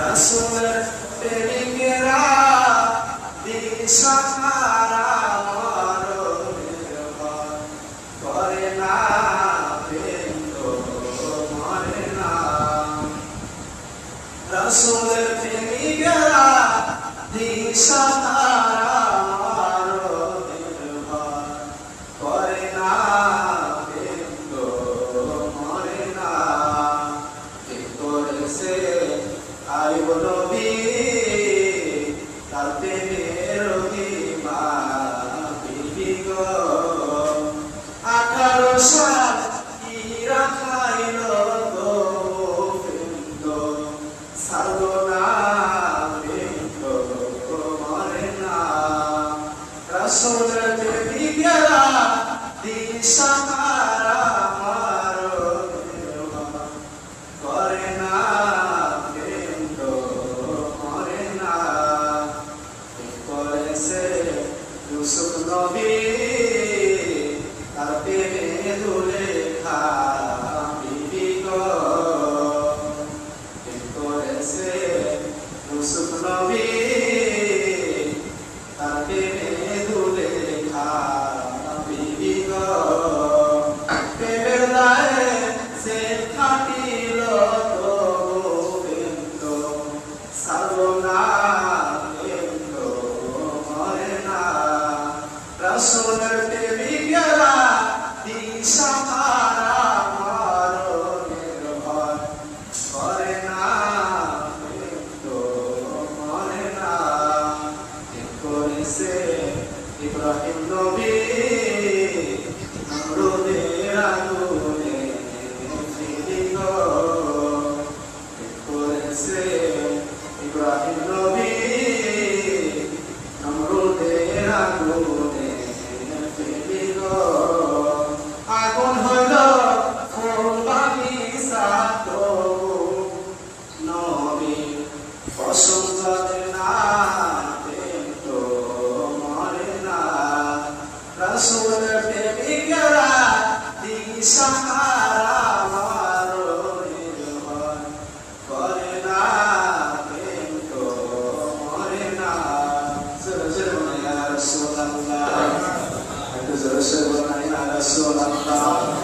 রাসূলের প্রেমিকেরা দিশাহারা মরণের ভয় করে না, প্রেম তো মরে না। রাসূলের প্রেমিকেরা দিশাহারা মরণের ভয় করে না, প্রেম তো মরে না। কি করেছে আইব নবী তার প্রেমের মহিমা বিবি গো। 18 সাল কি রাখাইল গো, প্রেম তো ছাড়লো না, প্রেম তো মরে না। রাসূলের প্রেমিকেরা দিশাহারা মরণের ভয় করে না, প্রেম তো মরে না। কি করেছে ইউসুফ নবী তার প্রেমে দুলেখা বিবি গো। কি করেছে ইউসুফ নবী তার প্রেমে দুলেখা বিবি গো। প্রেমের দায়ে সে থাকিল তো, প্রেম তো ছাড়লো না, প্রেম তো মরে না। রাসূলের প্রেমিকেরা দিশাহারা মরণের ভয় করে না, প্রেম তো মরে না। কি করেছে ইব্রাহিম নবী নমরুদের আগুনে ফেলি গো। কি করেছে ইব্রাহিম নবী নমরুদের আগুনে ফেলি গো। আগুন হইল ফুল বাগিচা তো, নবী পছন্দ না, প্রেম তো মরে না। রাসূলের প্রেমিকেরা দিশাহারা মরণের ভয় করে না, প্রেম তো মরে না। জোরে জোরে বলো ইয়া রাসূলুল্লাহ, একটু জোরে জোরে বলো ইয়া রাসূলুল্লাহ।